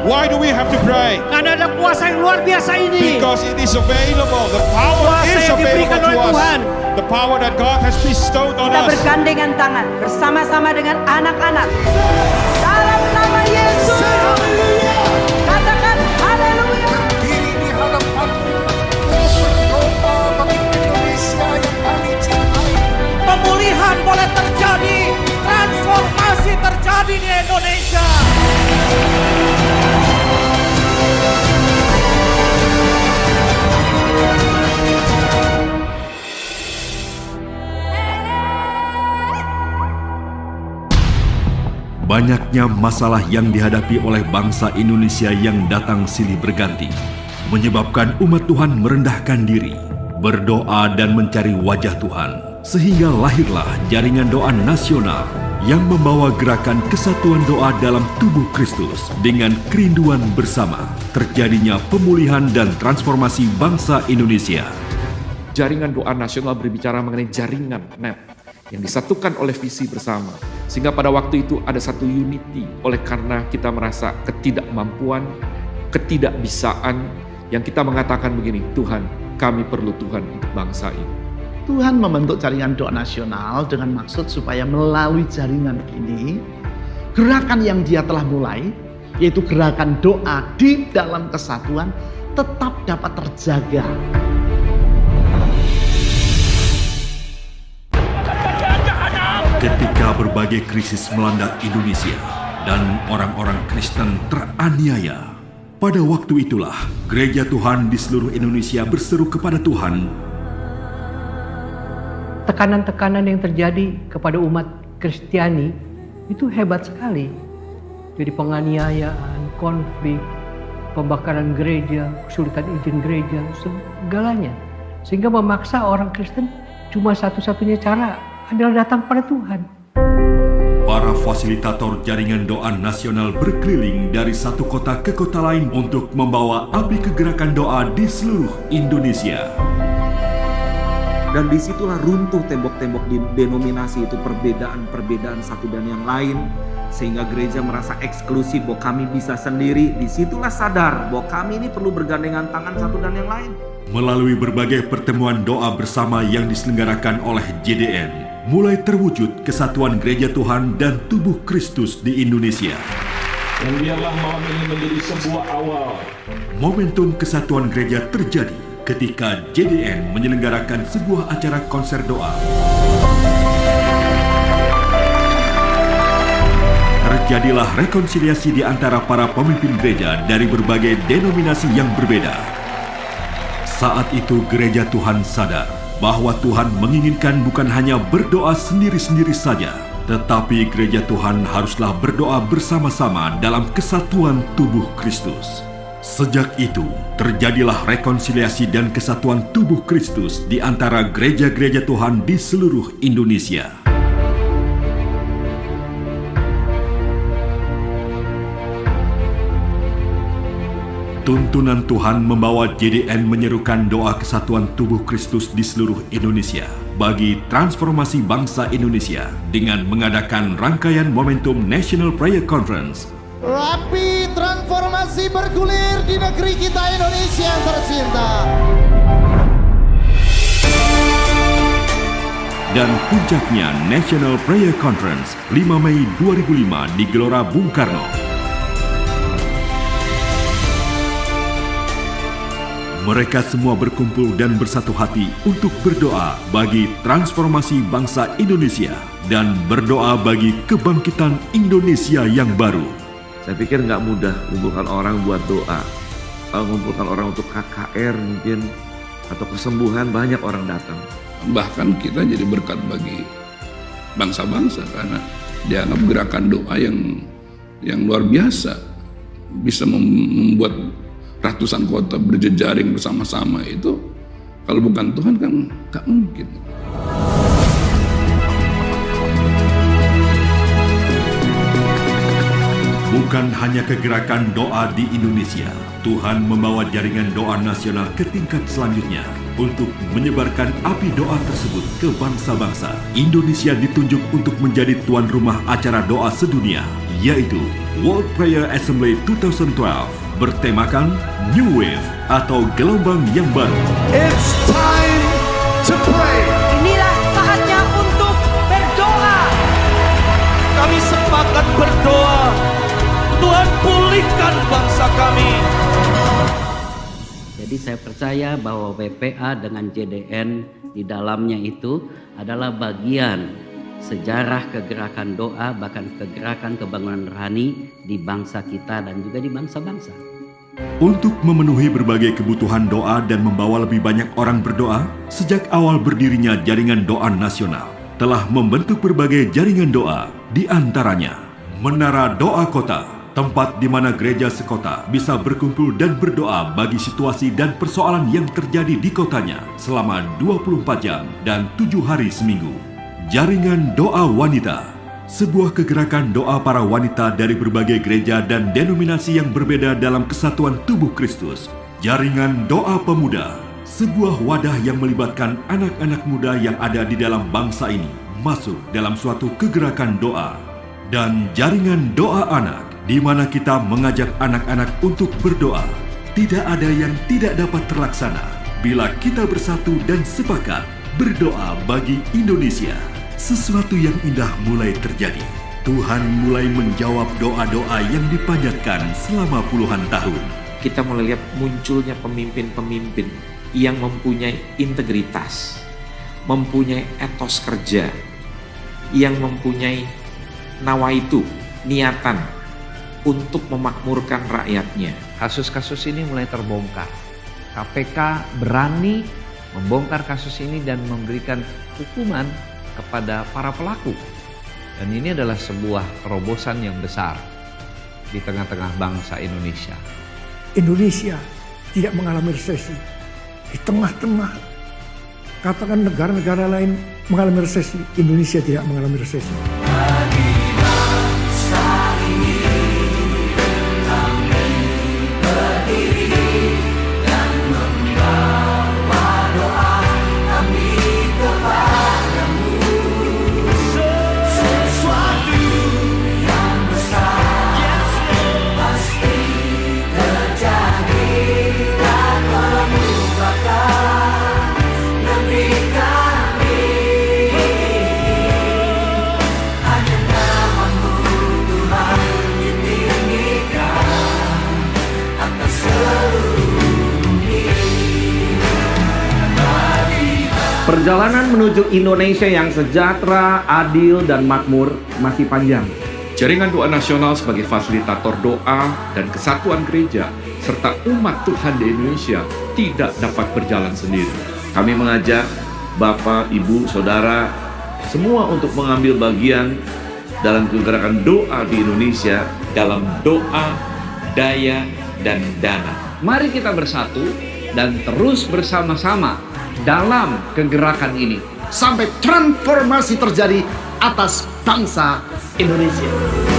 Why do we have to pray? Karena ada kuasa yang luar biasa ini. Because it is available. The power Kuasa is yang available diberikan to oleh us. Tuhan. The power that God has bestowed on Kita us. bergandengan tangan bersama-sama dengan anak-anak. Dalam nama Yesus. Katakan haleluya. Berdiri di hadapanmu, berdoa bagi Indonesia yang kami cintai. Pemulihan boleh terjadi. Transformasi terjadi di Indonesia. Banyaknya masalah yang dihadapi oleh bangsa Indonesia yang datang silih berganti, menyebabkan umat Tuhan merendahkan diri, berdoa dan mencari wajah Tuhan, sehingga lahirlah jaringan doa nasional yang membawa gerakan kesatuan doa dalam tubuh Kristus dengan kerinduan bersama, terjadinya pemulihan dan transformasi bangsa Indonesia. Jaringan doa nasional berbicara mengenai jaringan net yang disatukan oleh visi bersama. Sehingga pada waktu itu ada satu unity oleh karena kita merasa ketidakmampuan, ketidakbisaan yang kita mengatakan begini, Tuhan, kami perlu Tuhan untuk bangsa ini. Tuhan membentuk jaringan doa nasional dengan maksud supaya melalui jaringan ini, gerakan yang Dia telah mulai, yaitu gerakan doa di dalam kesatuan, tetap dapat terjaga. Ketika berbagai krisis melanda Indonesia dan orang-orang Kristen teraniaya, pada waktu itulah gereja Tuhan di seluruh Indonesia berseru kepada Tuhan. Tekanan-tekanan yang terjadi kepada umat Kristiani itu hebat sekali. Jadi penganiayaan, konflik, pembakaran gereja, kesulitan izin gereja, segalanya. Sehingga memaksa orang Kristen cuma satu-satunya cara adalah datang pada Tuhan. Para fasilitator jaringan doa nasional berkeliling dari satu kota ke kota lain untuk membawa api kegerakan doa di seluruh Indonesia. Dan disitulah runtuh tembok-tembok di denominasi itu, perbedaan-perbedaan satu dan yang lain. Sehingga gereja merasa eksklusif bahwa kami bisa sendiri. Disitulah sadar bahwa kami ini perlu bergandengan tangan satu dan yang lain. Melalui berbagai pertemuan doa bersama yang diselenggarakan oleh JDN, mulai terwujud kesatuan gereja Tuhan dan tubuh Kristus di Indonesia. Dan biarlah malam ini menjadi sebuah awal. Momentum kesatuan gereja terjadi ketika JDN menyelenggarakan sebuah acara konser doa. Terjadilah rekonsiliasi di antara para pemimpin gereja dari berbagai denominasi yang berbeda. Saat itu gereja Tuhan sadar bahwa Tuhan menginginkan bukan hanya berdoa sendiri-sendiri saja, tetapi gereja Tuhan haruslah berdoa bersama-sama dalam kesatuan tubuh Kristus. Sejak itu, terjadilah rekonsiliasi dan kesatuan tubuh Kristus di antara gereja-gereja Tuhan di seluruh Indonesia. Tuntunan Tuhan membawa JDN menyerukan doa kesatuan tubuh Kristus di seluruh Indonesia bagi transformasi bangsa Indonesia dengan mengadakan rangkaian momentum National Prayer Conference. Api transformasi bergulir di negeri kita Indonesia yang tercinta. Dan puncaknya National Prayer Conference 5 Mei 2005 di Gelora Bung Karno. Mereka semua berkumpul dan bersatu hati untuk berdoa bagi transformasi bangsa Indonesia dan berdoa bagi kebangkitan Indonesia yang baru. Saya pikir nggak mudah mengumpulkan orang buat doa. Kalau mengumpulkan orang untuk KKR mungkin atau kesembuhan, banyak orang datang. Bahkan kita jadi berkat bagi bangsa-bangsa karena dianggap gerakan doa yang luar biasa, bisa membuat ratusan kota berjejaring bersama-sama. Itu kalau bukan Tuhan kan gak mungkin. Bukan hanya kegerakan doa di Indonesia, Tuhan membawa jaringan doa nasional ke tingkat selanjutnya untuk menyebarkan api doa tersebut ke bangsa-bangsa. Indonesia ditunjuk untuk menjadi tuan rumah acara doa sedunia yaitu World Prayer Assembly 2012 bertemakan New Wave atau gelombang yang baru. It's time to pray. Inilah saatnya untuk berdoa. Kami sepakat berdoa. Tuhan pulihkan bangsa kami. Jadi saya percaya bahwa WPA dengan JDN di dalamnya itu adalah bagian sejarah kegerakan doa, bahkan kegerakan kebangunan rohani di bangsa kita dan juga di bangsa-bangsa. Untuk memenuhi berbagai kebutuhan doa dan membawa lebih banyak orang berdoa, sejak awal berdirinya Jaringan Doa Nasional telah membentuk berbagai jaringan doa, di antaranya Menara Doa Kota, tempat di mana gereja sekota bisa berkumpul dan berdoa bagi situasi dan persoalan yang terjadi di kotanya selama 24 jam dan 7 hari seminggu. Jaringan Doa Wanita, sebuah kegerakan doa para wanita dari berbagai gereja dan denominasi yang berbeda dalam kesatuan tubuh Kristus. Jaringan Doa Pemuda, sebuah wadah yang melibatkan anak-anak muda yang ada di dalam bangsa ini masuk dalam suatu kegerakan doa. Dan Jaringan Doa Anak, di mana kita mengajak anak-anak untuk berdoa. Tidak ada yang tidak dapat terlaksana bila kita bersatu dan sepakat berdoa bagi Indonesia. Sesuatu yang indah mulai terjadi. Tuhan mulai menjawab doa-doa yang dipanjatkan selama puluhan tahun. Kita mulai lihat munculnya pemimpin-pemimpin yang mempunyai integritas, mempunyai etos kerja, yang mempunyai nawaitu, niatan untuk memakmurkan rakyatnya. Kasus-kasus ini mulai terbongkar. KPK berani membongkar kasus ini dan memberikan hukuman kepada para pelaku. Dan ini adalah sebuah terobosan yang besar di tengah-tengah bangsa Indonesia. Indonesia tidak mengalami resesi. Di tengah-tengah, katakan negara-negara lain mengalami resesi, Indonesia tidak mengalami resesi. Perjalanan menuju Indonesia yang sejahtera, adil, dan makmur masih panjang. Jaringan Doa Nasional sebagai fasilitator doa dan kesatuan gereja serta umat Tuhan di Indonesia tidak dapat berjalan sendiri. Kami mengajak Bapak, Ibu, Saudara, semua untuk mengambil bagian dalam kegerakan doa di Indonesia Dalam doa, daya, dan dana. Mari kita bersatu dan terus bersama-sama dalam kegerakan ini Sampai transformasi terjadi atas bangsa Indonesia.